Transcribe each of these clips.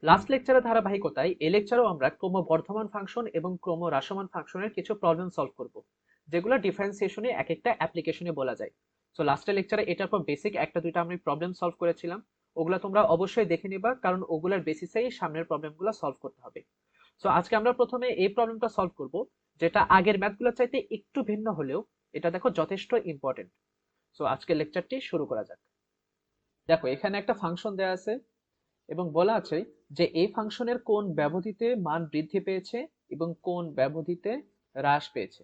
Last লেকচারে ধারাবাহিকতায় এই লেকচারেও আমরা ক্রমবর্ধমান ফাংশন এবং ক্রমহ্রাসমান ফাংশনের কিছু প্রবলেম সলভ করব, যেগুলো ডিফারেন্সিয়েশনে এক একটা অ্যাপ্লিকেশনে বলা যায়। সো লাস্টের লেকচারে এটার পর বেসিক একটা দুইটা আমি প্রবলেম সলভ করেছিলাম, ওগুলো তোমরা অবশ্যই দেখে নিবা, কারণ ওগুলোর বেসিসেই সামনের প্রবলেমগুলো সলভ করতে হবে। সো আজকে আমরা প্রথমে এই প্রবলেমটা সলভ করব, যেটা আগের ম্যাথগুলো চাইতে একটু ভিন্ন হলেও এটা দেখো যথেষ্ট ইম্পর্টেন্ট। সো আজকের লেকচারটি শুরু করা যাক। দেখো এখানে একটা ফাংশন দেওয়া আছে এবং বলা আছে যে এই ফাংশনের কোন ব্যবধিতে মান বৃদ্ধি পেয়েছে এবং কোন ব্যবধিতে হ্রাস পেয়েছে।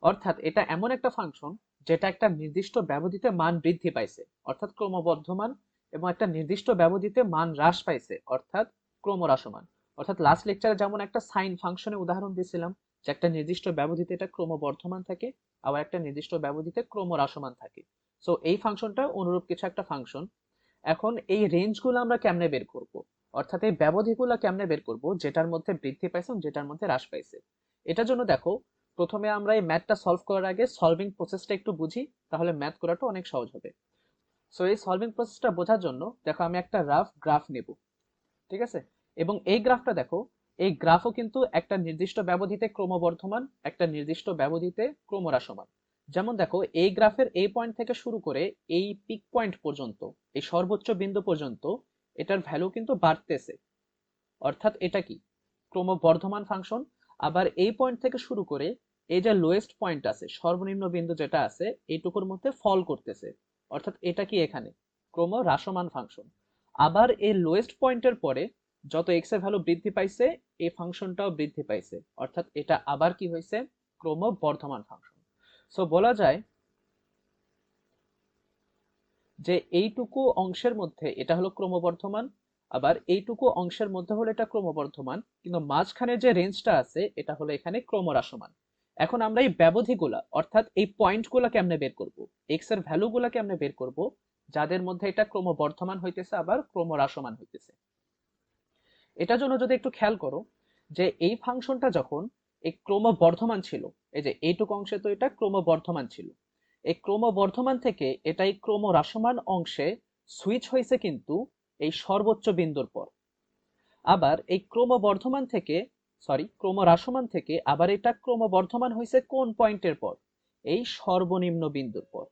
অর্থাৎ এটা এমন একটা ফাংশন যেটা একটা নির্দিষ্ট ব্যবধিতে মান বৃদ্ধি পাইছে অর্থাৎ ক্রমবর্ধমান, এবং একটা নির্দিষ্ট ব্যবধিতে মান হ্রাস পাইছে অর্থাৎ ক্রমহ্রাসমান। অর্থাৎ লাস্ট লেকচারে যেমন একটা সাইন ফাংশনের উদাহরণ দিয়েছিলাম যে একটা নির্দিষ্ট ব্যবধিতে এটা ক্রমবর্ধমান থাকে, আবার একটা নির্দিষ্ট ব্যবধিতে ক্রমহ্রাসমান থাকে। সো এই ফাংশনটা অনুরূপ কিছু একটা ফাংশন। এখন এই রেঞ্জগুলো আমরা কেমনে বের করব, অর্থাৎ এই ব্যবধিগুলো কেমনে বের করব যেটার মধ্যে বৃদ্ধি পাইছে এবং যেটার মধ্যে হ্রাস পাইছে। এটার জন্য দেখো প্রথমে আমরা এই ম্যাথটা সলভ করার আগে সলভিং প্রসেসটা একটু বুঝি, তাহলে ম্যাথ করাটা অনেক সহজ হবে। সো এই সলভিং প্রসেসটা বোঝার জন্য দেখো আমি একটা রাফ গ্রাফ নেব, ঠিক আছে? এবং এই গ্রাফটা দেখো, এই গ্রাফও কিন্তু একটা নির্দিষ্ট ব্যবধিতে ক্রমবর্ধমান, একটা নির্দিষ্ট ব্যবধিতে ক্রমহ্রাসমান। যেমন দেখো এই গ্রাফের এই পয়েন্ট থেকে শুরু করে এই পিক পয়েন্ট পর্যন্ত, এই সর্বোচ্চ বিন্দু পর্যন্ত এটার ভ্যালু কিন্তু বাড়তেছে, অর্থাৎ এটা কি ক্রমবর্ধমান ফাংশন। আবার এই পয়েন্ট থেকে শুরু করে এই যে লোয়েস্ট পয়েন্ট আছে, সর্বনিম্ন বিন্দু যেটা আছে এইটুকুর মধ্যে ফল করতেছে, অর্থাৎ এটা কি এখানে ক্রমহ্রাসমান ফাংশন। আবার এই লোয়েস্ট পয়েন্টের পরে যত এক্স এর ভ্যালু বৃদ্ধি পাইছে এই ফাংশনটাও বৃদ্ধি পাইছে, অর্থাৎ এটা আবার কি হয়েছে ক্রমবর্ধমান ফাংশন। সো বলা যায় যে এইটুকু অংশের মধ্যে এটা হলো ক্রমবর্ধমান, আবার এইটুকু অংশের মধ্যে হলো এটা ক্রমবর্ধমান, কিন্তু মাঝখানে যে রেঞ্জটা আছে এটা হলো এখানে ক্রমহ্রাসমান। এখন আমরা এই ব্যবধিগুলা অর্থাৎ এই পয়েন্টগুলা কেমনে বের করব, এক্স এর ভ্যালুগুলা কেমনে বের করব যাদের মধ্যে এটা ক্রমবর্ধমান হইতেছে আবার ক্রমহ্রাসমান হইতেছে। এটার জন্য যদি একটু খেয়াল করো যে এই ফাংশনটা যখন এই ক্রমবর্ধমান ছিল, এই যে এইটুকু অংশে তো এটা ক্রমবর্ধমান ছিল, এই ক্রমবর্ধমান থেকে এটা এই ক্রমহ্রাসমান অংশে সুইচ হয়েছে কিন্তু এই সর্বোচ্চ বিন্দুর পর। আবার এই ক্রমবর্ধমান থেকে ক্রমহ্রাসমান থেকে আবার এটা ক্রমবর্ধমান হয়েছে কোন পয়েন্টের পর, এই সর্বনিম্ন বিন্দুর পর।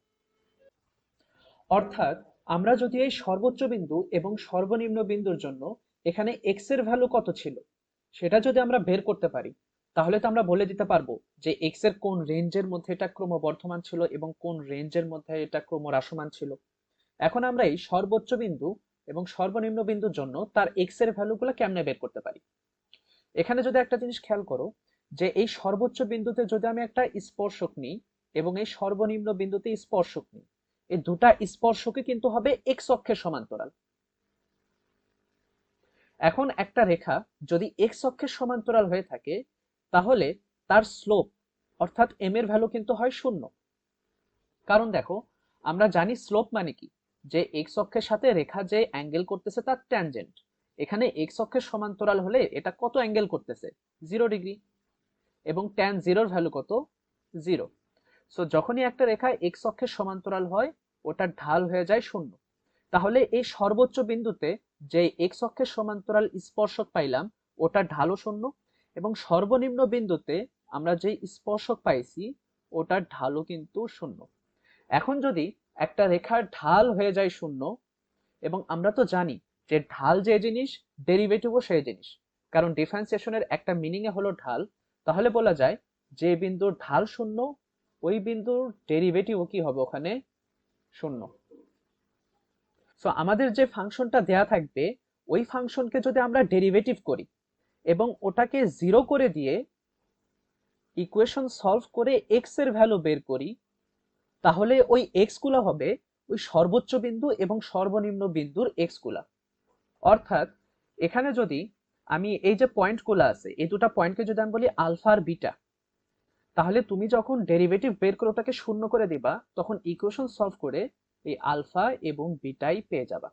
অর্থাৎ আমরা যদি এই সর্বোচ্চ বিন্দু এবং সর্বনিম্ন বিন্দুর জন্য এখানে এক্স এর ভ্যালু কত ছিল সেটা যদি আমরা বের করতে পারি, তাহলে তো আমরা বলে দিতে পারবো যে এক্স এর কোন রেঞ্জের মধ্যে এটা ক্রমবর্ধমান ছিল এবং কোন রেঞ্জের মধ্যে এটা ক্রমহ্রাসমান ছিল। এখন আমরা এই সর্বোচ্চ বিন্দু এবং সর্বনিম্ন বিন্দুর জন্য তার এক্স এর ভ্যালুগুলো কেমনে বের করতে পারি। এখানে যদি একটা জিনিস খেয়াল করো যে এই সর্বোচ্চ বিন্দুতে যদি আমি একটা স্পর্শক নিই এবং এই সর্বনিম্ন বিন্দুতে স্পর্শক নিই, এই দুটা স্পর্শকই কিন্তু হবে এক্স অক্ষের সমান্তরাল। এখন একটা রেখা যদি এক্স অক্ষের সমান্তরাল হয়ে থাকে তাহলে তার স্লোপ অর্থাৎ এম এর ভ্যালু কিন্তু হয় 0। কারণ দেখো আমরা জানি স্লোপ মানে কি, যে এক্স অক্ষের সাথে রেখা যে অ্যাঙ্গেল করতেছে তার ট্যানজেন্ট। এখানে এক্স অক্ষের সমান্তরাল হলে এটা কত অ্যাঙ্গেল করতেছে, 0 ডিগ্রি, এবং ট্যান জিরোর ভ্যালু কত, 0। সো যখনই একটা রেখা এক্স অক্ষের সমান্তরাল হয় ওটার ঢাল হয়ে যায় 0। তাহলে এই সর্বোচ্চ বিন্দুতে যে এক্স অক্ষের সমান্তরাল স্পর্শক পাইলাম ওটার ঢালও 0, এবং সর্বনিম্ন বিন্দুতে আমরা যে স্পর্শক পাইছি ওটার ঢালও কিন্তু 0। এখন যদি একটা রেখার ঢাল হয়ে যায় 0, এবং আমরা তো জানি যে ঢাল যে জিনিস ডেরিভেটিভও সেই জিনিস, কারণ ডিফারেন্সিয়েশনের একটা মিনিং এ হলো ঢাল, তাহলে বলা যায় যে বিন্দুর ঢাল 0 ওই বিন্দুর ডেরিভেটিভও কি হবে ওখানে 0। সো আমাদের যে ফাংশনটা দেয়া থাকবে ওই ফাংশনকে যদি আমরা ডেরিভেটিভ করি এবং ওটাকে 0 করে দিয়ে ইকুয়েশন সলভ করে এক্স এর ভ্যালু বের করি, তাহলে ওই এক্স গুলা হবে ওই সর্বোচ্চ বিন্দু এবং সর্বনিম্ন বিন্দুর এক্স গুলা। অর্থাৎ এখানে যদি আমি এই যে পয়েন্টগুলো আছে এই দুটো পয়েন্টকে যদি আমি বলি আলফা আর বিটা, তাহলে তুমি যখন ডেরিভেটিভ বের করে ওটাকে 0 করে দিবা তখন ইকুয়েশন সলভ করে এই আলফা এবং বিটাই পেয়ে যাবা।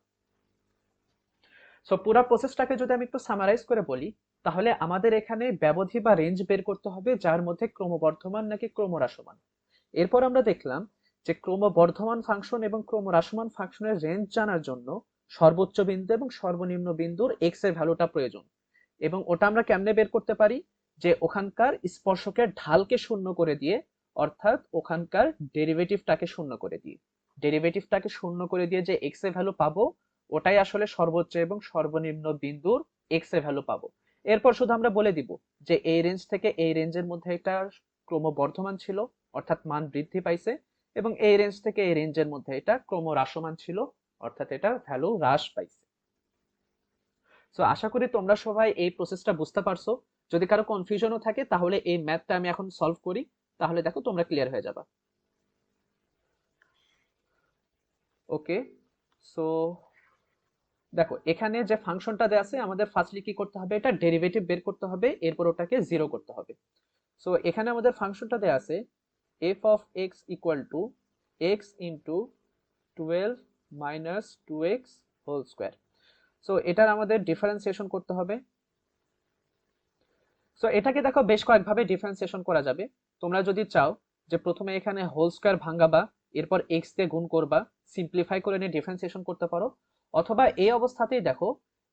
সো পুরো প্রসেসটাকে যদি আমি একটু সামারাইজ করে বলি, তাহলে আমাদের এখানে ব্যবধি বা রেঞ্জ বের করতে হবে যার মধ্যে ক্রমবর্ধমান নাকি ক্রমহ্রাসমান। এরপর আমরা দেখলাম যে ক্রমবর্ধমান ফাংশন এবং ক্রমহ্রাসমান ফাংশনের রেঞ্জ জানার জন্য সর্বোচ্চ বিন্দু এবং সর্বনিম্ন বিন্দুর এক্স এর ভ্যালুটা প্রয়োজন, এবং ওটা আমরা কেমনে বের করতে পারি, যে ওখানকার স্পর্শকের ঢালকে শূন্য করে দিয়ে, অর্থাৎ ওখানকার ডেরিভেটিভটাকে শূন্য করে দিয়ে যে এক্স এর ভ্যালু পাবো, ওটাই আসলে সর্বোচ্চ এবং সর্বনিম্ন বিন্দুর এক্স এর ভ্যালু পাবো। এরপর শুধু আমরা বলে দিব যে এই রেঞ্জ থেকে এই রেঞ্জের মধ্যে এটা ক্রমবর্ধমান ছিল, অর্থাৎ মান বৃদ্ধি পাইছে, এবং এই রেঞ্জ থেকে এই রেঞ্জের মধ্যে এটা ক্রমহ্রাসমান ছিল, অর্থাৎ এটা ভ্যালু হ্রাস পাইছে। সো আশা করি তোমরা সবাই এই প্রসেসটা বুঝতে পারছো। যদি কারো কনফিউশনও থাকে তাহলে এই ম্যাথটা আমি এখন সলভ করি, তাহলে দেখো তোমরা ক্লিয়ার হয়ে যাবা। ওকে, সো দেখো এখানে যে ফাংশনটা দেয়া আছে, আমাদের ফার্স্টলি কি করতে হবে, এটা ডেরিভেটিভ বের করতে হবে, এরপর ওটাকে জিরো করতে হবে। সো এখানে আমাদের ফাংশনটা দেয়া আছে f of x equal to x into 12 minus 2x whole square। So এটার আমাদের ডিফারেন্সিয়েশন করতে হবে। সো এটাকে দেখো বেশ কয়েকভাবে ডিফারেন্সিয়েশন করা যাবে। তোমরা যদি চাও যে প্রথমে এখানে হোল স্কয়ার ভাঙাবা, এরপর এক্স দিয়ে গুণ করবা, সিম্পলিফাই করে নিয়ে ডিফারেন্সিয়েশন করতে পারো, অথবা এই অবস্থাতেই দেখো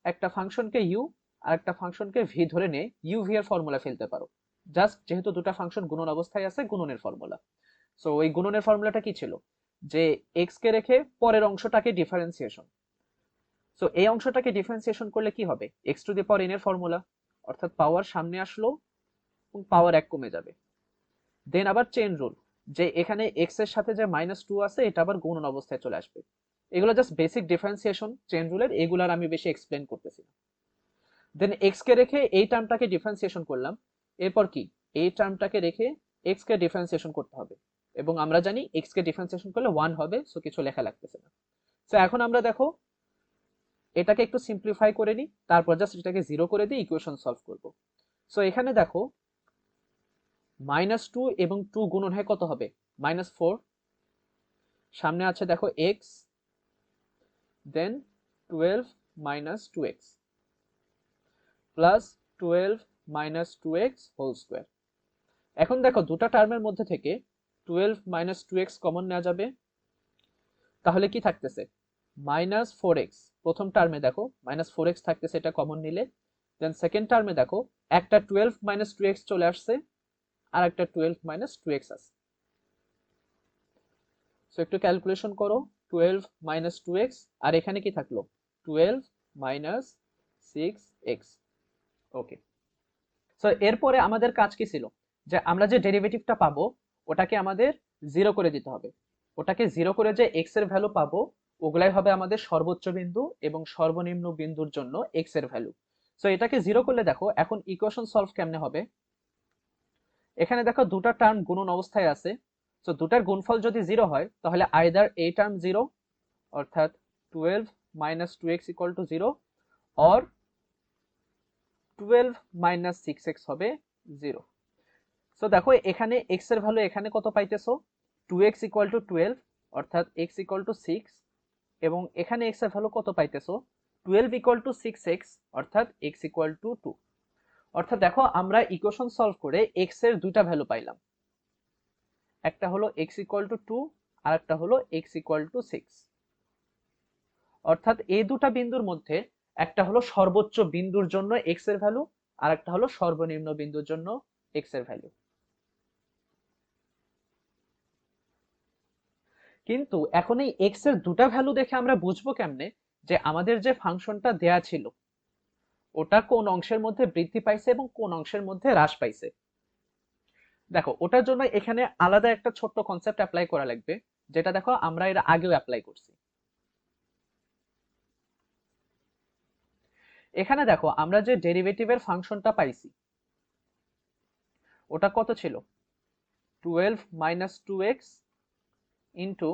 একটা ফাংশনকে ইউ আর একটা ফাংশনকে ভি ধরে নিয়ে ইউ ভি এর ফর্মুলা ফেলতে পারো। জাস্ট যেহেতু দুটো ফাংশন গুণন অবস্থায় আছে, গুণনের ফর্মুলা। সো ওই গুণনের ফর্মুলাটা কি ছিল, যে এক্স কে রেখে পরের অংশটাকে ডিফারেন্সিয়েশন। সো এই অংশটাকে ডিফারেন্সিয়েশন করলে কি হবে, x to the power N এর ফর্মুলা, অর্থাৎ পাওয়ার সামনে আসলো এবং পাওয়ার এক কমে যাবে। দেন আবার চেন রুল, যে এখানে এক্স এর সাথে যে -2 আছে এটা আবার গুণন অবস্থায় চলে আসবে। এগুলো জাস্ট বেসিক ডিফারেন্সিয়েশন চেন রুলের, এগুলার আমি বেশি এক্সপ্লেন করতেছি না। দেন এক্স কে রেখে এই টার্মটাকে ডিফারেন্সিয়েশন করলাম, এরপর কি এই টার্মটাকে রেখে এক্স কে ডিফারেন্সিয়েশন করতে হবে, এবং আমরা জানি এক্স কে ডিফারেন্সিয়েশন করলে 1 হবে, সো কিছু লেখা লাগতেছে না। সো এখন আমরা দেখো এটাকে একটু সিম্পলিফাই করে নিই, তারপর জাস্ট এটাকে জিরো করে দিয়ে ইকুয়েশন সলভ করব। সো এখানে দেখো -2 এবং 2 গুণন হয় কত হবে, -4, সামনে আছে দেখো x, then 12 minus 2x plus 12 minus 2x whole square. এখন দেখো দুটা টার্মের মধ্যে থেকে 12 minus 2x কমন নেওয়া যাবে, তাহলে কি থাকতেছে, -4x। প্রথম টার্মে দেখো -4x থাকতেছে, এটা কমন নিলে। দেন সেকেন্ড টার্মে দেখো একটা 12 minus 2x চলে আসছে, আর একটা 12 minus 2x আছে। সো একটু ক্যালকুলেশন করো, 12 minus 2x, আর এখানে কি থাকলো, 12 minus 6x। ওকে, সো এরপরে আমাদের কাজ কি ছিল, যে আমরা যে ডেরিভেটিভটা পাবো ওটাকে আমাদের জিরো করে দিতে হবে। ওটাকে জিরো করে যে এক্স এর ভ্যালু পাবো, ওগুলাই হবে আমাদের সর্বোচ্চ বিন্দু এবং সর্বনিম্ন বিন্দুর জন্য এক্স এর ভ্যালু। সো এটাকে জিরো করলে দেখো এখন ইকুয়েশন সলভ কেমনে হবে। এখানে দেখো দুটা টার্ম গুণন অবস্থায় আছে, সো দুটার গুণফল যদি জিরো হয় তাহলে আইদার এই টার্ম জিরো, অর্থাৎ 12 minus 2x equal to 0, or 12 minus 6x হবে 0। সো দেখো এখানে x এর ভ্যালু এখানে কত পাইতেছো, 2x equal to 12, অর্থাৎ x equal to 6, এবং এখানে x এর ভ্যালু কত পাইতেছো, 12 equal to 6x, অর্থাৎ x equal to 2। অর্থাৎ দেখো আমরা ইকুয়েশন সলভ করে x এর দুইটা ভ্যালু পাইলাম, একটা হলো x equal to 2 আর একটা হলো x equal to 6। অর্থাৎ এই দুটা বিন্দুর মধ্যে একটা হলো সর্বোচ্চ বিন্দুর জন্য x এর ভ্যালু, আর একটা হলো সর্বনিম্ন বিন্দুর জন্য x এর ভ্যালু। কিন্তু এখন এই x এর দুটা ভ্যালু দেখে আমরা বুঝবো কেমনে যে আমাদের যে ফাংশনটা দেয়া ছিল ওটা কোন অংশের মধ্যে বৃদ্ধি পাইছে এবং কোন অংশের মধ্যে হ্রাস পাইছে। দেখো ওটার জন্য এখানে আলাদা একটা ছোট্ট কনসেপ্ট অ্যাপ্লাই করা লাগবে, যেটা দেখো আমরা এর আগেও অ্যাপ্লাই করছি। এখানে দেখো আমরা যে ডেরিভেটিভের ফাংশনটা পাইছি ওটা কত ছিল, 12 minus 2x into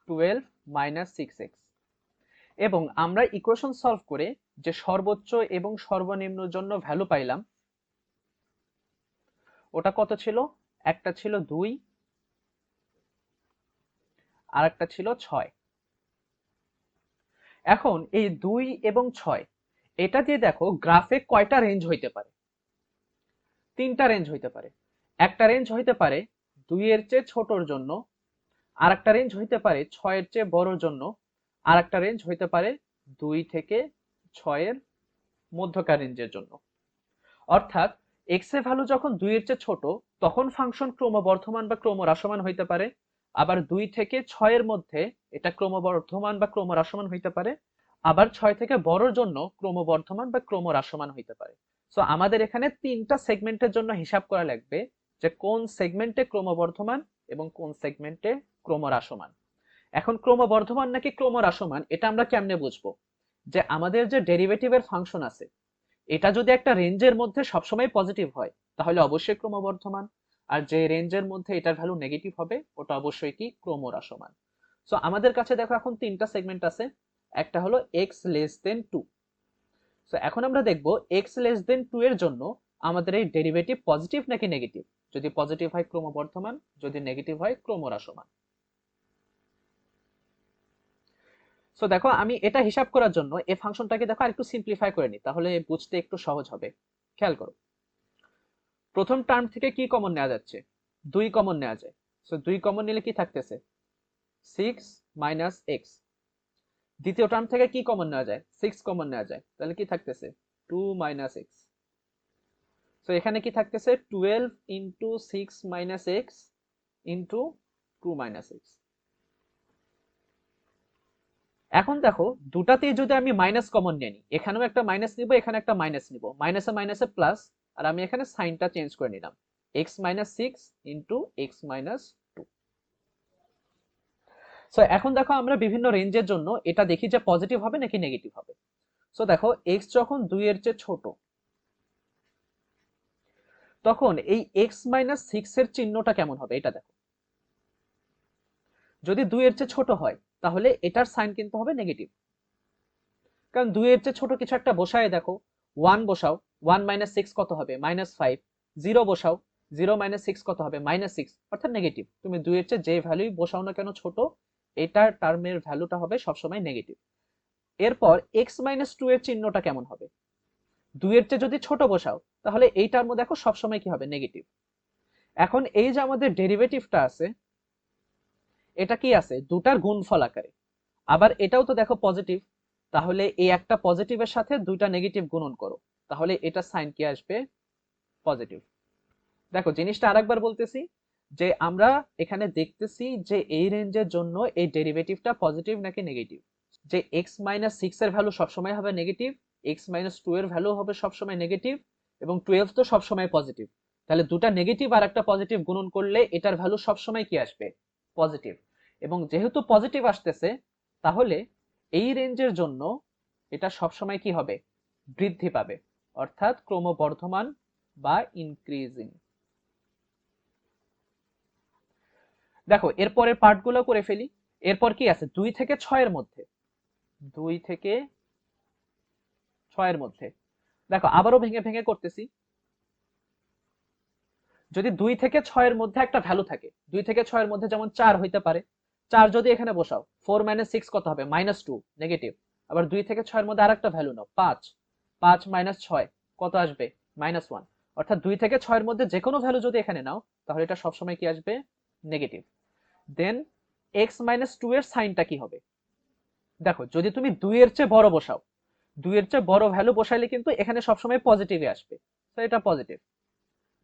12 minus 6x, এবং আমরা ইকুয়েশন সলভ করে যে সর্বোচ্চ এবং সর্বনিম্ন জন্য ভ্যালু পাইলাম ওটা কত ছিল, একটা ছিল 2 আর একটা ছিল 6। এখন এই 2 এবং 6 এটা দিয়ে দেখো গ্রাফে কয়টা রেঞ্জ হইতে পারে, তিনটা রেঞ্জ হইতে পারে। একটা রেঞ্জ হইতে পারে 2 এর চেয়ে ছোটর জন্য, আর একটা রেঞ্জ হইতে পারে 6 এর চেয়ে বড়র জন্য, আর একটা রেঞ্জ হইতে পারে 2 থেকে 6 এর মধ্যকার রেঞ্জের জন্য। অর্থাৎ x এর ভ্যালু যখন 2 এর চেয়ে ছোট তখন ফাংশন ক্রমবর্ধমান বা ক্রমহ্রাসমান হইতে পারে, আবার 2 থেকে 6 এর মধ্যে এটা ক্রমবর্ধমান বা ক্রমহ্রাসমান হইতে পারে, আবার 6 থেকে বড়র জন্য ক্রমবর্ধমান বা ক্রমহ্রাসমান হইতে পারে। সো আমাদের এখানে তিনটা সেগমেন্টের জন্য হিসাব করা লাগবে যে কোন সেগমেন্টে ক্রমবর্ধমান এবং কোন সেগমেন্টে ক্রমহ্রাসমান। এখন ক্রমবর্ধমান নাকি ক্রমহ্রাসমান এটা আমরা কেমনে বুঝবো? যে আমাদের যে ডেরিভেটিভের ফাংশন আছে এটা যদি একটা রেঞ্জের মধ্যে সবসময় পজিটিভ হয় তাহলে অবশ্যই ক্রমবর্ধমান, আর যে রেঞ্জের মধ্যে এটার ভ্যালু নেগেটিভ হবে ওটা অবশ্যই কি ক্রমহ্রাসমান। সো আমাদের কাছে দেখো এখন তিনটা সেগমেন্ট আছে, একটা হলো x<2। সো এখন আমরা দেখব x<2 এর জন্য আমাদের এই ডেরিভেটিভ পজিটিভ নাকি নেগেটিভ। যদি পজিটিভ হয় ক্রমবর্ধমান, যদি নেগেটিভ হয় ক্রমহ্রাসমান। সো দেখো আমি এটা হিসাব করার জন্য এই ফাংশনটাকে দেখো আরেকটু সিম্পলিফাই করে নিই, তাহলে বুঝতে একটু সহজ হবে। খেয়াল করো, প্রথম টার্ম থেকে কি কমন নেওয়া যাচ্ছে? 2 কমন নেওয়া যায়। সো 2 কমন নিলে কি থাকতেছে? 6 মাইনাস এক্স। দ্বিতীয় টার্ম থেকে কি কমন নেওয়া যায়? 6 কমন নেওয়া যায়, তাহলে কি থাকতেছে? 2 মাইনাস এক্স। সো এখানে কি থাকতেছে? 12 into 6 minus x into 2 minus x. এখন দেখো দুটাতেই যদি আমি মাইনাস কমন নিয়ে নিই, এখানেও একটা মাইনাস নিব, এখানে একটা মাইনাস নিব, মাইনাসে মাইনাসে প্লাস, আর আমি এখানে সাইনটা চেঞ্জ করে নিলাম, x minus 6 into x minus 2। So এখন দেখো আমরা বিভিন্ন রেঞ্জের জন্য এটা দেখি যে পজিটিভ হবে নাকি নেগেটিভ হবে। সো দেখো এক্স যখন 2 এর চেয়ে ছোট তখন এই এক্স মাইনাস 6 এর চিহ্নটা কেমন হবে এটা দেখো। যদি 2 এর চেয়ে ছোট হয় তাহলে এটার সাইন কিন্তু হবে নেগেটিভ, কারণ 2 এর চেয়ে ছোট কিছু একটা বসায় দেখো। 1 বসাও, 1 মাইনাস 6 কত হবে? মাইনাস 5। 0 বসাও, 0 মাইনাস 6 কত হবে? মাইনাস 6, অর্থাৎ নেগেটিভ। তুমি 2 এর চেয়ে যে ভ্যালুই বসাও না কেন ছোট, এটার টার্মের ভ্যালুটা হবে সবসময় নেগেটিভ। এরপর x মাইনাস 2 এর চিহ্নটা কেমন হবে? 2 এর চেয়ে যদি ছোট বসাও তাহলে এই টার্ম দেখো সবসময় কি হবে? নেগেটিভ। এখন এই যে আমাদের ডেরিভেটিভটা আছে এটা কি আছে? দুটার গুণফল আকারে। আবার এটাও তো দেখো পজিটিভ, তাহলে এই একটা পজিটিভের সাথে দুইটা নেগেটিভ গুণন করো, তাহলে এটা সাইন কি আসবে? পজিটিভ। দেখো জিনিসটা আরেকবার বলতেছি, যে আমরা এখানে দেখতেছি যে এই রেঞ্জের জন্য এই ডেরিভেটিভটা পজিটিভ নাকি নেগেটিভ। যে x মাইনাস 6 এর ভ্যালু সবসময় হবে নেগেটিভ, x মাইনাস 2 এর ভ্যালু হবে সবসময় নেগেটিভ, এবং 12 তো সবসময় পজিটিভ। তাহলে দুটা নেগেটিভ আর একটা পজিটিভ গুণন করলে এটার ভ্যালু সবসময় কি আসবে? পজিটিভ। এবং যেহেতু পজিটিভ আসতেছে তাহলে এই রেঞ্জের জন্য এটা সবসময় কি হবে? বৃদ্ধি পাবে, অর্থাৎ ক্রমবর্ধমান বা ইনক্রিজিং। দেখো এরপরের পার্টগুলো করে ফেলি। এরপর কি আছে? 2 থেকে 6 এর মধ্যে, 2 থেকে 6 এর মধ্যে দেখো আবারও ভেঙে ভেঙে করতেছি। যদি 2 থেকে 6 এর মধ্যে একটা ভ্যালু থাকে, 2 থেকে 6 এর মধ্যে যেমন 4 হইতে পারে, 4 যদি এখানে বসাও, 4 মাইনাস 6 কত হবে? Minus 2, negative. আবার 2 থেকে 6 এর মধ্যে আরেকটা ভ্যালু নাও, 5, 5 মাইনাস 6 কত আসবে? মাইনাস 1। অর্থাৎ 2 থেকে 6 এর মধ্যে যে কোনো ভ্যালু যদি এখানে নাও তাহলে এটা সবসময় কি আসবে? নেগেটিভ। দেন x মাইনাস 2 এর সাইনটা কি হবে? দেখো যদি তুমি 2 এর চেয়ে বড় বসাও, 2 এর চেয়ে বড় ভ্যালু বসাইলে কিন্তু এখানে সবসময় পজিটিভই আসবে, তো এটা পজিটিভ।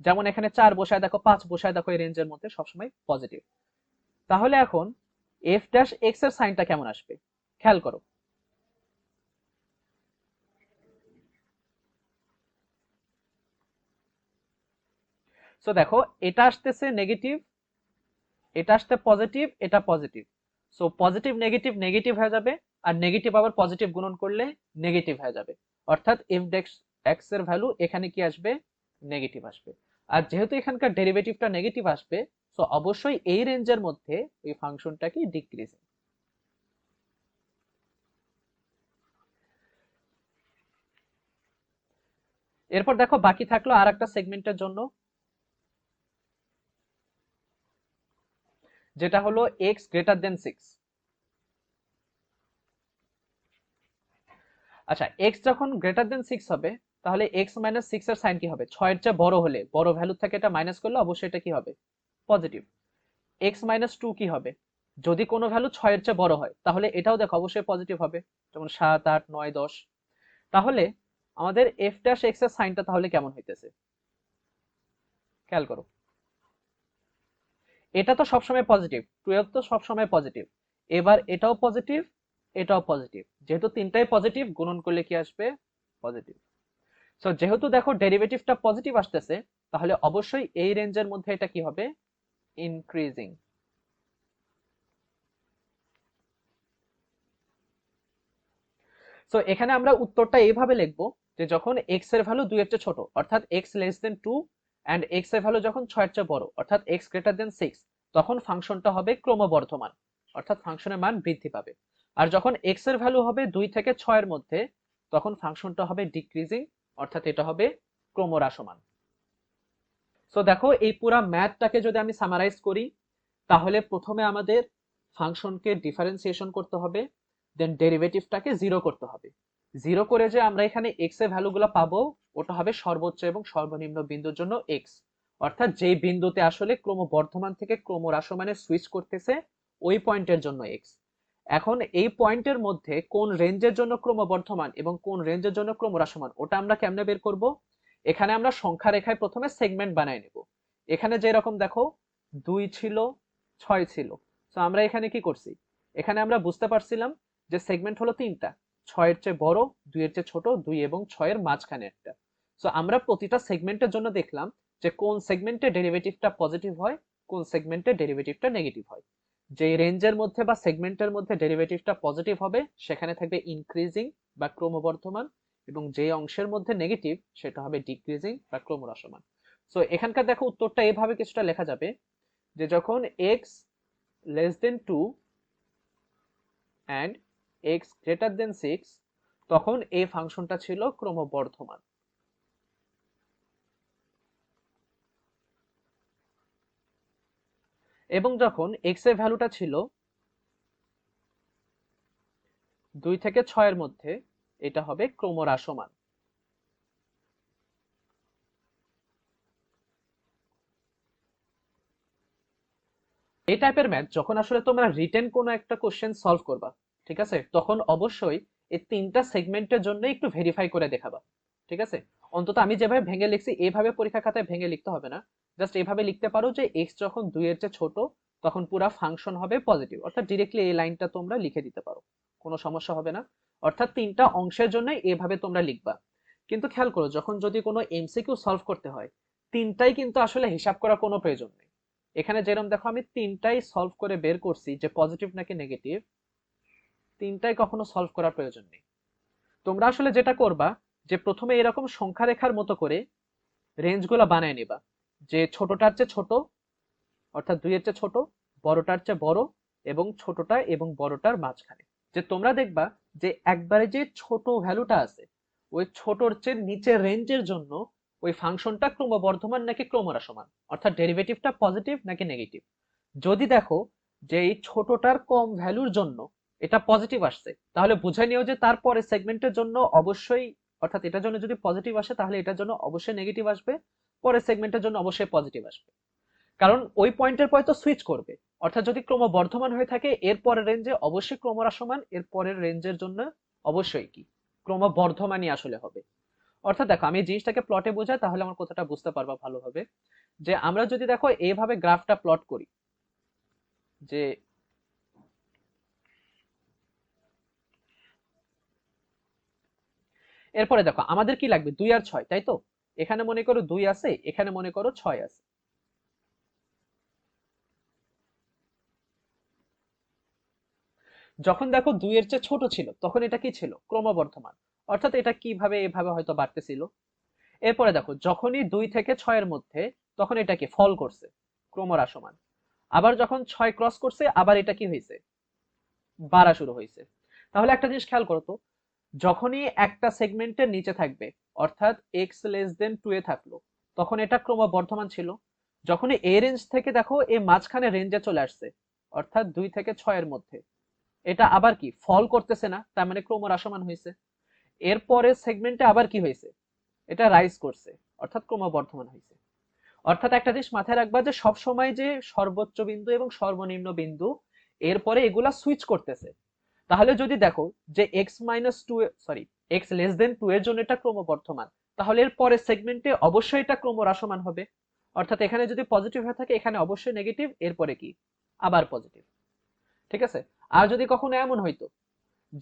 যেমন এখানে 4 বসায় দেখো, 5 বসায় দেখো, এই রেঞ্জের মধ্যে সবসময় পজিটিভ। তাহলে এখন f ড্যাশ x এর সাইনটা কেমন আসবে? খেয়াল করো। সো দেখো এটা আসতেছে নেগেটিভ, এটা আসতে পজিটিভ, এটা positive. So positive negative negative হয়ে যাবে, আর নেগেটিভ আবার পজিটিভ গুণন করলে নেগেটিভ হয়ে যাবে, অর্থাৎ f ড্যাশ x এর ভ্যালু এখানে কি আসবে? নেগেটিভ আসবে। আর যেহেতু এখানকার ডেরিভেটিভটা নেগেটিভ আসবে, সো অবশ্যই এই রেঞ্জের মধ্যে এই ফাংশনটা কি ডিক্রিজিং। এরপর দেখো বাকি থাকলো আর একটা সেগমেন্টের জন্য, যেটা হলো x গ্রেটার দেন 6। আচ্ছা x যখন গ্রেটার দেন 6 হবে তাহলে x মাইনাস 6 এর সাইন কি হবে? 6 এর চেয়ে বড় হলে, বড় ভ্যালু থেকে এটা মাইনাস করলে অবশ্যই এটা কি হবে? পজিটিভ। x মাইনাস 2 কি হবে? যদি কোনো ভ্যালু 6 এর চেয়ে বড় হয় তাহলে এটাও দেখো অবশ্যই পজিটিভ হবে, যেমন 7, 8, 9, 10। তাহলে আমাদের f ড্যাশ x এর সাইনটা তাহলে কেমন হইতেছে খেয়াল করো। এটা তো সবসময় পজিটিভ, 12 তো সবসময় পজিটিভ। এবার এটাও পজিটিভ, এটাও পজিটিভ, যেহেতু তিনটাই পজিটিভ গুণন করলে কি আসবে? পজিটিভ। সো যেহেতু দেখো ডেরিভেটিভটা পজিটিভ আসতেছে, তাহলে অবশ্যই এই রেঞ্জের মধ্যে এটা কি হবে? ইনক্রিজিং। সো এখানে আমরা উত্তরটা এইভাবে লিখবো যে যখন x এর ভ্যালু 2 এর চেয়ে ছোট অর্থাৎ x less than 2 and x এর ভ্যালু যখন 6 এর চেয়ে বড় অর্থাৎ x গ্রেটার দেন 6, তখন ফাংশনটা হবে ক্রমবর্ধমান অর্থাৎ ফাংশনের মান বৃদ্ধি পাবে। আর যখন x এর ভ্যালু হবে 2 থেকে 6 এর মধ্যে, তখন ফাংশনটা হবে ডিক্রিজিং অর্থাৎ এটা হবে ক্রমহ্রাসমান। সো দেখো এই পুরা ম্যাথটাকে যদি আমি সামারাইজ করি, তাহলে প্রথমে আমাদের ফাংশনকে ডিফারেন্সিয়েশন করতে হবে, দেন ডেরিভেটিভটাকে জিরো করতে হবে। জিরো করে যে আমরা এখানে এক্স এর ভ্যালুগুলো পাবো, ওটা হবে সর্বোচ্চ এবং সর্বনিম্ন বিন্দুর জন্য এক্স, অর্থাৎ যেই বিন্দুতে আসলে ক্রমবর্ধমান থেকে ক্রমহ্রাসমানে সুইচ করতেছে ওই পয়েন্টের জন্য এক্স। এখন এই পয়েন্টের মধ্যে কোন রেঞ্জের জন্য ক্রমবর্ধমান এবং কোন রেঞ্জের জন্য ক্রমহ্রাসমান ওটা আমরা কেমনে বের করব? এখানে আমরা সংখ্যা রেখায় প্রথমে সেগমেন্ট বানাই নেব। এখানে যেরকম দেখো 2 ছিল, 6 ছিল। সো আমরা এখানে কি করছি? এখানে আমরা বুঝতে পারছিলাম যে সেগমেন্ট হলো তিনটা, 6 এর চেয়ে বড়, 2 এর চেয়ে ছোট, 2 এবং 6 এর মাঝখানে একটা। সো আমরা প্রতিটা সেগমেন্টের জন্য দেখলাম যে কোন সেগমেন্টে ডেরিভেটিভটা পজিটিভ হয়, কোন সেগমেন্টে ডেরিভেটিভটা নেগেটিভ হয়। যে রেঞ্জের মধ্যে বা সেগমেন্টের মধ্যে ডেরিভেটিভটা পজিটিভ হবে সেখানে থাকবে ইনক্রিজিং বা ক্রমবর্ধমান, এবং যে অংশের মধ্যে নেগেটিভ সেটা হবে ডিক্রিজিং বা ক্রমহ্রাসমান। সো এখানকার দেখো উত্তরটা এইভাবে কিছুটা লেখা যাবে যে যখন x less than 2 and x greater than 6, তখন এই ফাংশনটা ছিল ক্রমবর্ধমান। এবং যখন x এর ভ্যালুটা ছিল 2 থেকে 6 এর মধ্যে, এটা হবে ক্রমহ্রাসমান। এই টাইপের ম্যাথ যখন আসলে তোমরা রিটেন কোনো একটা কোশ্চেন সলভ করবা, ঠিক আছে, তখন অবশ্যই এই তিনটা সেগমেন্টের জন্য একটু ভেরিফাই করে দেখাবা, ঠিক আছে। অন্তত আমি যেভাবে ভেঙে লিখছি এইভাবে পরীক্ষা খাতায় ভেঙে লিখতে হবে না, জাস্ট এইভাবে লিখতে পারো যে x যখন 2 এর চেয়ে ছোট তখন পুরা ফাংশন হবে পজিটিভ, অর্থাৎ ডিরেক্টলি এই লাইনটা তোমরা লিখে দিতে পারো, কোনো সমস্যা হবে না। অর্থাৎ তিনটা অংশের জন্য এইভাবে তোমরা লিখবা। কিন্তু খেয়াল করো যখন যদি কোনো এমসিকিউ সলভ করতে হয়, তিনটাই কিন্তু আসলে হিসাব করার কোনো প্রয়োজন নেই। এখানে যেরকম দেখো আমি তিনটাই সলভ করে বের করছি যে পজিটিভ নাকি নেগেটিভ, তিনটাই কখনো সলভ করার প্রয়োজন নেই। তোমরা আসলে যেটা করবা যে প্রথমে এরকম সংখ্যা রেখার মতো করে রেঞ্জগুলো বানায় নিবা, যে ছোটটার চেয়ে ছোট অর্থাৎ 2 এর চেয়ে ছোট, বড়টার চেয়ে বড়, এবং ছোটটা এবং বড়টার মাঝখানে। যে তোমরা দেখবা যে একবারে যে ছোট ভ্যালুটা আছে ওই ছোটর চেয়ে নিচের রেঞ্জের জন্য ওই ফাংশনটা ক্রমবর্ধমান নাকি ক্রমহ্রাসমান, অর্থাৎ ডেরিভেটিভটা পজিটিভ নাকি নেগেটিভ। যদি দেখো যে এই ছোটটার কম ভ্যালুর জন্য এটা পজিটিভ আসছে, তাহলে বুঝে নিও যে তারপরে সেগমেন্টের জন্য অবশ্যই, অর্থাৎ এটার জন্য যদি পজিটিভ আসে তাহলে এটার জন্য অবশ্যই নেগেটিভ আসবে, পরের সেগমেন্টের জন্য অবশ্যই পজিটিভ আসবে। কারণ ওই পয়েন্টের পরে তো সুইচ করবে, অর্থাৎ যদি ক্রমবর্ধমান হয়ে থাকে এর পরের রেঞ্জে অবশ্যই ক্রমহ্রাসমান, এর পরের রেঞ্জের জন্য অবশ্যই কি ক্রমবর্ধমানই আসলে হবে। অর্থাৎ দেখো আমি এই জিনিসটাকে প্লটে বোঝাই তাহলে আমার কথাটা বুঝতে পারবা ভালোভাবে। যে আমরা যদি দেখো এইভাবে গ্রাফটা প্লট করি, যে এরপরে দেখো আমাদের কি লাগবে 2 আর 6, তাই তো। এখানে মনে করো 2 আছে, এখানে মনে করো 6 আছে। যখন দেখো 2 এর চেয়ে ছোট ছিল তখন এটা কি ছিল? ক্রমবর্ধমান, অর্থাৎ এটা কিভাবে এভাবে হয়তো বাড়তেছিল। এরপরে দেখো যখনই 2 থেকে 6 এর মধ্যে, তখন এটা কি ফল করছে, ক্রমহ্রাসমান। আবার যখন 6 ক্রস করছে আবার এটা কি হয়েছে? বাড়া শুরু হয়েছে। তাহলে একটা জিনিস খেয়াল করো তো, যখনই একটা সেগমেন্টের নিচে থাকবে অর্থাৎ x লেস দেন 2 এ থাকলো, তখন এটা ক্রমবর্ধমান ছিল। যখনই এই রেঞ্জ থেকে দেখো এই মাঝখানে রেঞ্জে চলে আসছে অর্থাৎ 2 থেকে 6 এর মধ্যে, এটা আবার কি ফল করতেছে না, তার মানে ক্রমহ্রাসমান হয়েছে। এরপরে সেগমেন্টে আবার কি হয়েছে? এটা রাইজ করছে অর্থাৎ ক্রমবর্ধমান হয়েছে। অর্থাৎ একটা জিনিস মাথায় রাখবা যে সব সময় যে সর্বোচ্চ বিন্দু এবং সর্বনিম্ন বিন্দু এরপরে এগুলা সুইচ করতেছে। তাহলে যদি দেখো যে x minus two, sorry, x less than two এর জন্য এটা ক্রমবর্ধমান, তাহলে এর পরের সেগমেন্টে অবশ্যই এটা ক্রমহ্রাসমান হবে। অর্থাৎ এখানে যদি পজিটিভ হয়ে থাকে এখানে অবশ্যই নেগেটিভ, এরপরে কি আবার পজিটিভ। ঠিক আছে। আর যদি কখনো এমন হইতো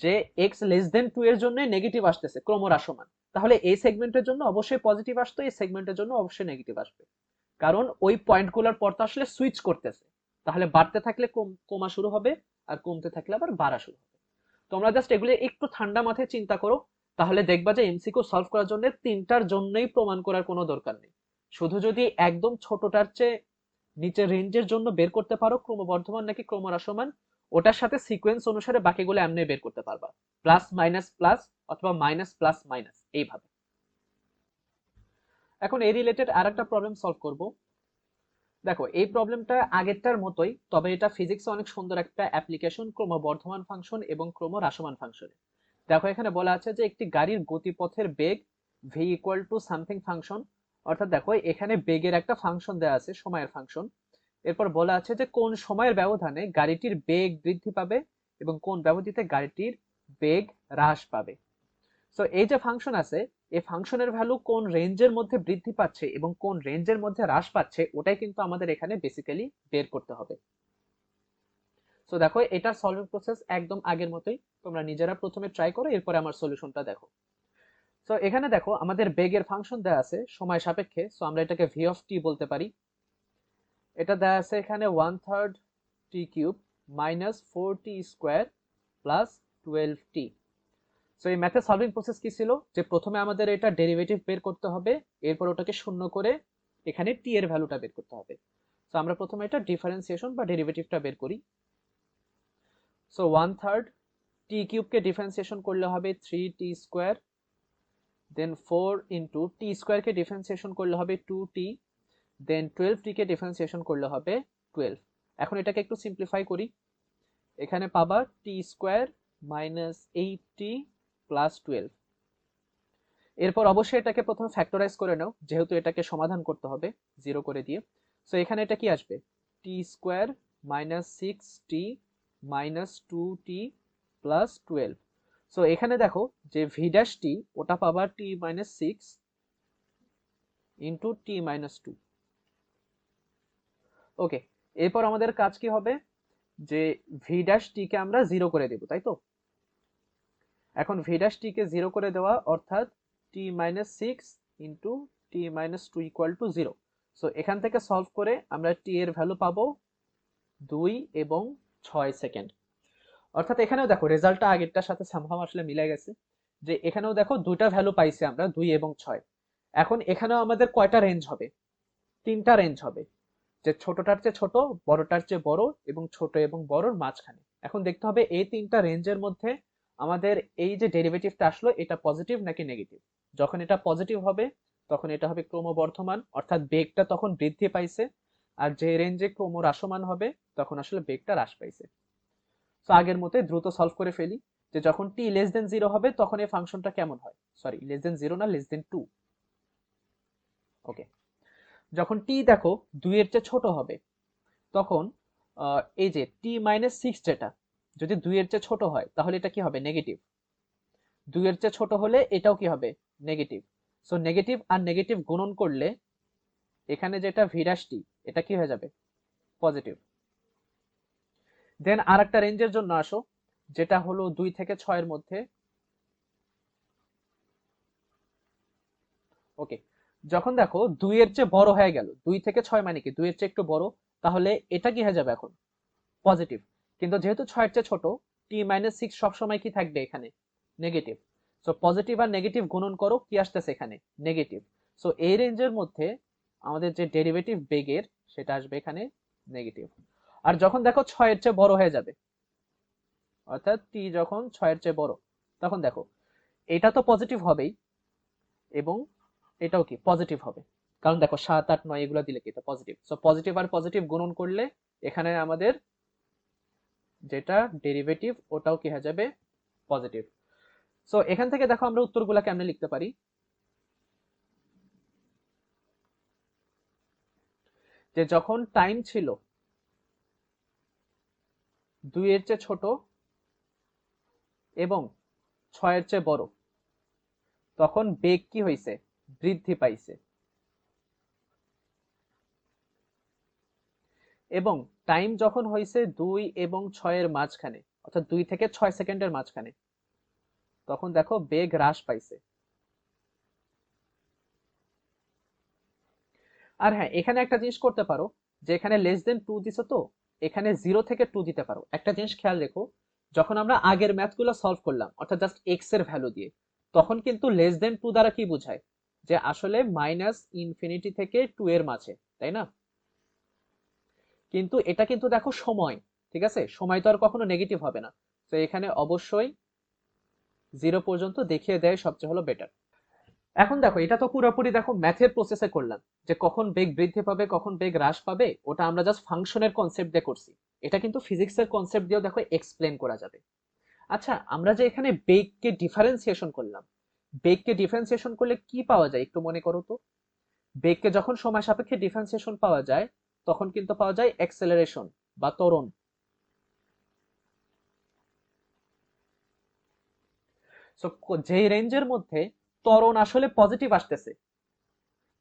যে এক্স লেস দেন টু এর জন্য নেগেটিভ আসতেছে ক্রমহ্রাসমান, তাহলে এই সেগমেন্টের জন্য অবশ্যই পজিটিভ আসতো, এই সেগমেন্টের জন্য অবশ্যই নেগেটিভ আসবে। কারণ ওই পয়েন্টগুলোর পর তো আসলে সুইচ করতেছে, তাহলে বাড়তে থাকলে কমা শুরু হবে, আর কমতে থাকলে আবার বাড়া শুরু হবে। তোমরা জাস্ট এগুলো একটু ঠান্ডা মাথায় চিন্তা করো, তাহলে দেখবা যে এমসিকিউ সলভ করার জন্য তিনটার জন্যই প্রমাণ করার কোনো দরকার নেই। শুধু যদি একদম ছোটটার চেয়ে নিচের রেঞ্জের জন্য বের করতে পারো ক্রমবর্ধমান নাকি ক্রমহ্রাসমান, ওটার সাথে সিকোয়েন্স অনুসারে বাকিগুলো এমনি বের করতে পারবা, প্লাস মাইনাস প্লাস অথবা মাইনাস প্লাস মাইনাস এইভাবে। এখন এই রিলেটেড আর একটা প্রবলেম সলভ করব। দেখো এই প্রবলেমটা আগেরটার মতোই, তবে এটা ফিজিক্সে অনেক সুন্দর একটা অ্যাপ্লিকেশন ক্রমবর্ধমান ফাংশন এবং ক্রমহ্রাসমান ফাংশনে। দেখো এখানে বলা আছে যে একটি গাড়ির গতিপথের বেগ V equal to something function. অর্থাৎ দেখো এখানে বেগের একটা ফাংশন দেওয়া আছে, সময়ের ফাংশন। এরপর বলা আছে যে কোন সময়ের ব্যবধানে গাড়িটির বেগ বৃদ্ধি পাবে এবং কোন ব্যবধিতে গাড়িটির বেগ হ্রাস পাবে। সো এই যে ফাংশন আছে, এই ফাংশনের ভ্যালু কোন রেঞ্জের মধ্যে বৃদ্ধি পাচ্ছে এবং কোন রেঞ্জের মধ্যে হ্রাস পাচ্ছে ওটাই কিন্তু আমাদের এখানে বেসিক্যালি বের করতে হবে। সো দেখো এটার সলভিং প্রসেস একদম আগের মতোই, তোমরা নিজেরা প্রথমে ট্রাই করো, এরপরে আমার সলিউশনটা দেখো। সো এখানে দেখো আমাদের বেগের ফাংশন দেওয়া আছে সময় সাপেক্ষে, সো আমরা এটাকে ভি অফ টি বলতে পারি। এটা দেওয়া আছে এখানে 1/3 t cube minus 4t square plus 12t। So এই ম্যাথের সলভিং প্রসেস কি ছিল, যে প্রথমে আমাদের এটা ডেরিভেটিভ বের করতে হবে, এরপর ওটাকে শূন্য করে এখানে টি এর ভ্যালুটা বের করতে হবে। সো আমরা প্রথমে এটা ডিফারেন্সিয়েশন বা ডেরিভেটিভটা বের করি। সো 1/3 টি কিউবকে ডিফারেন্সিয়েশন করলে হবে 3t স্কোয়ার, দেন 4 ইন্টু টি স্কোয়ারকে ডিফারেন্সিয়েশন করলে হবে 2t, দেন 12t কে ডিফারেন্সিয়েশন করলে হবে 12। এখন এটাকে একটু সিম্পলিফাই করি, এখানে পাবা টি স্কোয়ার মাইনাস 8t প্লাস 12। এরপর অবশ্যই এটাকে প্রথমে ফ্যাক্টরাইজ করে নাও, যেহেতু এটাকে সমাধান করতে হবে জিরো করে দিয়ে। সো এখানে এটা কি আসবে, t square minus 6t minus 2t plus 12। So এখানে দেখো যে ভি ড্যাশ টি ওটা পাবা t minus 6 into t minus 2। Okay, এরপর আমাদের কাজ কি হবে, যে ভি ড্যাশ টি কে আমরা জিরো করে দেব, তাই তো। এখন ভি ড্যাশ টি কে জিরো করে দেওয়া অর্থাৎ t minus 6 into t minus 2 equal to 0। So এখান থেকে সলভ করে আমরা টি এর ভ্যালু পাবো 2 এবং 6 সেকেন্ড। অর্থাৎ এখানেও দেখো রেজাল্টটা আগেরটার সাথে সামহাও আসলে মিলে গেছে, যে এখানেও দেখো দুইটা ভ্যালু পাইছি আমরা 2 এবং 6। এখন এখানেও আমাদের কয়টা রেঞ্জ হবে, তিনটা রেঞ্জ হবে, যে ছোটটার চেয়ে ছোট, বড়টার চেয়ে বড় এবং ছোট এবং বড়র মাঝখানে। এখন দেখতে হবে এই তিনটা রেঞ্জের মধ্যে আমাদের এই যে ডেরিভেটিভটা আসলো এটা পজিটিভ নাকি নেগেটিভ। যখন এটা পজিটিভ হবে তখন এটা হবে ক্রমবর্ধমান, অর্থাৎ বেগটা তখন বৃদ্ধি পাইছে, আর যে রেঞ্জে ক্রমহ্রাসমান হবে তখন আসলে বেগটা হ্রাস পাইছে। তো আগের মতোই দ্রুত সলভ করে ফেলি, যে যখন টি লেস দেন জিরো হবে তখন এই ফাংশনটা কেমন হয়, সরি লেস দেন জিরো না, লেস দেন 2। ওকে, যখন টি দেখো 2 এর চেয়ে ছোট হবে তখন এই যে টি মাইনাস 6 যেটা যদি 2 এর চেয়ে ছোট হয় তাহলে এটা কি হবে, নেগেটিভ। 2 এর চেয়ে ছোট হলে এটাও কি হবে, নেগেটিভ। সো নেগেটিভ আর নেগেটিভ গুণন করলে এখানে যেটা ভি ড্যাশ টি এটা কি হয়ে যাবে, পজিটিভ। দেন আর একটা রেঞ্জের জন্য আসো, যেটা হলো 2 থেকে 6 এর মধ্যে। ওকে, যখন দেখো 2 এর চেয়ে বড় হয়ে গেল, 2 থেকে 6 মানে কি 2 এর চেয়ে একটু বড়, তাহলে এটা কি হয়ে যাবে এখন, পজিটিভ। কিন্তু যেহেতু 6 এর চেয়ে ছোট, টি মাইনাস 6 সবসময় কি থাকবে এখানে, নেগেটিভ। সো পজিটিভ আর নেগেটিভ গুণন করো, কি আসতেছে এখানে, নেগেটিভ। সো এই রেঞ্জের মধ্যে আমাদের যে ডেরিভেটিভ বেগের সেটা আসবে এখানে নেগেটিভ। আর যখন দেখো 6 এর চেয়ে বড় হয়ে যাবে, অর্থাৎ টি যখন 6 এর চেয়ে বড়, তখন দেখো এটা তো পজিটিভ হবেই এবং এটাও কি পজিটিভ হবে, কারণ দেখো 7 8 9 এগুলো দিলে কি এটা পজিটিভ। সো পজিটিভ আর পজিটিভ গুণন করলে এখানে আমাদের যেটা ডেরিভেটিভ ওটাও কি হয়ে যাবে, পজিটিভ। সো এখান থেকে দেখো আমরা উত্তরগুলা কেমনে লিখতে পারি, যে যখন টাইম ছিল 2 এর চেয়ে ছোট এবং 6 এর চেয়ে বড়, তখন বেগ কি হইছে? বৃদ্ধি পাইছে। এবং টাইম যখন হইছে 2 এবং 6 এর মাঝখানে, অর্থাৎ 2 থেকে 6 সেকেন্ডের মাঝখানে, তখন দেখো বেগ হ্রাস পাইছে। আর হ্যাঁ, এখানে একটা জিনিস করতে পারো, যে এখানে লেস দেন 2 দিছো, তো এখানে 0 থেকে 2 দিতে পারো। একটা জিনিস খেয়াল রেখো, যখন আমরা আগের ম্যাথগুলো সলভ করলাম, অর্থাৎ জাস্ট এক্স এর ভ্যালু দিয়ে, তখন কিন্তু লেস দেন 2 দ্বারা কি বোঝায়? যে আসলে মাইনাস ইনফিনিটি থেকে 2 এর মাঝে, তাই না? কিন্তু এটা কিন্তু দেখো সময়, ঠিক আছে? সময় তো আর কখনো নেগেটিভ হবে না। তো এখানে অবশ্যই 0 পর্যন্ত দেখিয়ে দেয় সবচেয়ে হলো বেটার। এখন দেখো, এটা তো পুরোপুরি দেখো ম্যাথের প্রসেসে করলাম, যে কখন বেগ বৃদ্ধি পাবে কখন বেগ হ্রাস পাবে, ওটা আমরা জাস্ট ফাংশনের কনসেপ্ট দিয়ে করছি। এটা কিন্তু ফিজিক্সের কনসেপ্ট দিয়েও দেখো এক্সপ্লেন করা যাবে। আচ্ছা, আমরা যে এখানে বেগকে ডিফারেন্সিয়েশন করলাম, বেগকে ডিফারেন্সিয়েশন করলে কি পাওয়া যায় একটু মনে করো তো। বেগকে যখন সময় সাপেক্ষে ডিফারেন্সিয়েশন পাওয়া যায়, তখন কিন্তু পাওয়া যায় অ্যাক্সেলারেশন বা ত্বরণ। সো যেই রেঞ্জের মধ্যে ত্বরণ আসলে পজিটিভ আসতেছে,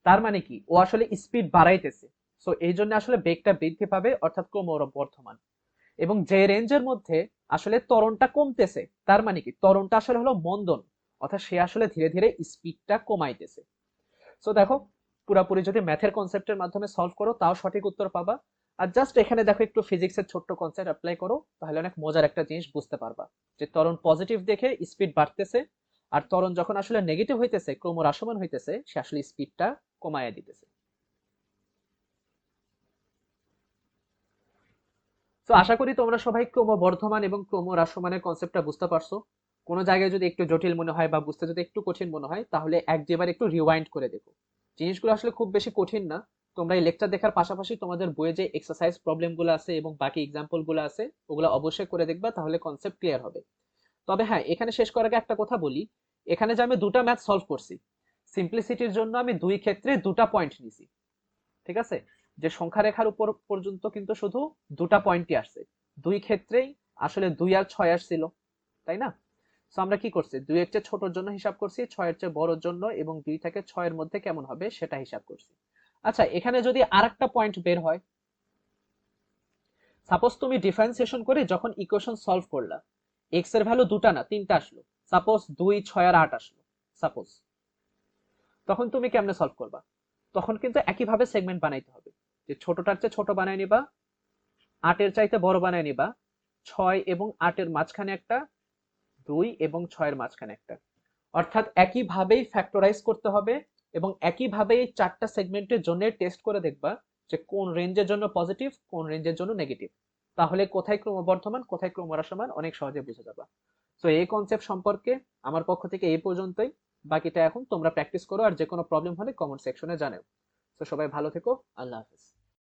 তার মানে কি ও আসলে স্পিড বাড়াইতেছে। সো এই জন্য আসলে বেগটা বৃদ্ধি পাবে, অর্থাৎ ক্রমবর্ধমান। এবং যে রেঞ্জের মধ্যে আসলে ত্বরণটা কমতেছে, তার মানে কি ত্বরণটা আসলে হলো মন্দন, অর্থাৎ সে আসলে ধীরে ধীরে স্পিডটা কমাইতেছে। সো দেখো, পুরাপুরি যদি ম্যাথের কনসেপ্টের মাধ্যমে সলভ করো তাও সঠিক উত্তর পাবা। আর জাস্ট এখানে দেখো একটু ফিজিক্সের ছোট্ট কনসেপ্ট অ্যাপ্লাই করো, তাহলে অনেক মজার একটা জিনিস বুঝতে পারবা, যে ত্বরণ পজিটিভ দেখে স্পিড বাড়তেছে, আর ত্বরণ যখন আসলে নেগেটিভ হইতেছে, ক্রমহ্রাসমান হইতেছে, সে আসলে স্পিডটা কমায় দিতেছে। তো আশা করি তোমরা সবাই ক্রমবর্ধমান এবং ক্রমহ্রাসমানের কনসেপ্টটা বুঝতে পারছো। কোনো জায়গায় যদি একটু জটিল মনে হয় বা বুঝতে যদি একটু কঠিন মনে হয়, তাহলে এক দুবার একটু রিওয়াইন্ড করে দেখো। জিনিসগুলো আসলে খুব বেশি কঠিন না। তোমরা এই লেকচার দেখার পাশাপাশি তোমাদের বইয়ে যে এক্সারসাইজ প্রবলেমগুলো আছে এবং বাকি এক্সাম্পলগুলো আছে, ওগুলো অবশ্যই করে দেখবা, তাহলে কনসেপ্ট ক্লিয়ার হবে। তবে হ্যাঁ, এখানে শেষ করার আগে একটা কথা বলি, এখানে যে আমি দুটা ম্যাথ সলভ করছি, সিম্পলিসিটির জন্য আমি দুই ক্ষেত্রে দুটা পয়েন্ট নিছি, ঠিক আছে? যে সংখ্যা রেখার উপর পর্যন্ত কিন্তু শুধু দুটা পয়েন্টই আসছে, দুই ক্ষেত্রেই আসলে 2 আর 6 আসছিল, তাই না? সো আমরা কি করছি, 2 এর চেয়ে ছোটর জন্য হিসাব করছি, 6 এর চেয়ে বড়র জন্য, এবং 2 থেকে 6 এর মধ্যে কেমন হবে সেটা হিসাব করছি। আচ্ছা, এখানে যদি আরেকটা পয়েন্ট বের হয়, সাপোজ তুমি ডিফারেন্সিয়েশন করে যখন ইকুয়েশন সলভ করলা, এক্স এর ভ্যালু দুটা না তিনটা আসলো, সাপোজ 2, 6 আর 8 আসলো সাপোজ, তখন তুমি কেমনে সলভ করবা? তখন কিন্তু একইভাবে সেগমেন্ট বানাইতে হবে, যে ছোটটার চেয়ে ছোট বানাই নিবা, 8 এর চাইতে বড় বানায় নিবা, 6 এবং 8 এর মাঝখানে একটা, 2 এবং 6 এর মাঝখানে একটা, অর্থাৎ একইভাবেই ফ্যাক্টরাইজ করতে হবে। এবং একইভাবে এই চারটা সেগমেন্টের জন্য টেস্ট করে দেখবা যে কোন রেঞ্জের জন্য পজিটিভ, কোন রেঞ্জের জন্য নেগেটিভ, তাহলে কোথায় ক্রমবর্ধমান কোথায় ক্রমহ্রাসমান অনেক সহজে বুঝে যাবা। তো এই কনসেপ্ট সম্পর্কে আমার পক্ষ থেকে এই পর্যন্তই। বাকিটা এখন তোমরা প্র্যাকটিস করো, আর যে কোনো প্রবলেম হলে কমেন্ট সেকশনে জানাও। তো সবাই ভালো থেকো, আল্লাহ হাফেজ।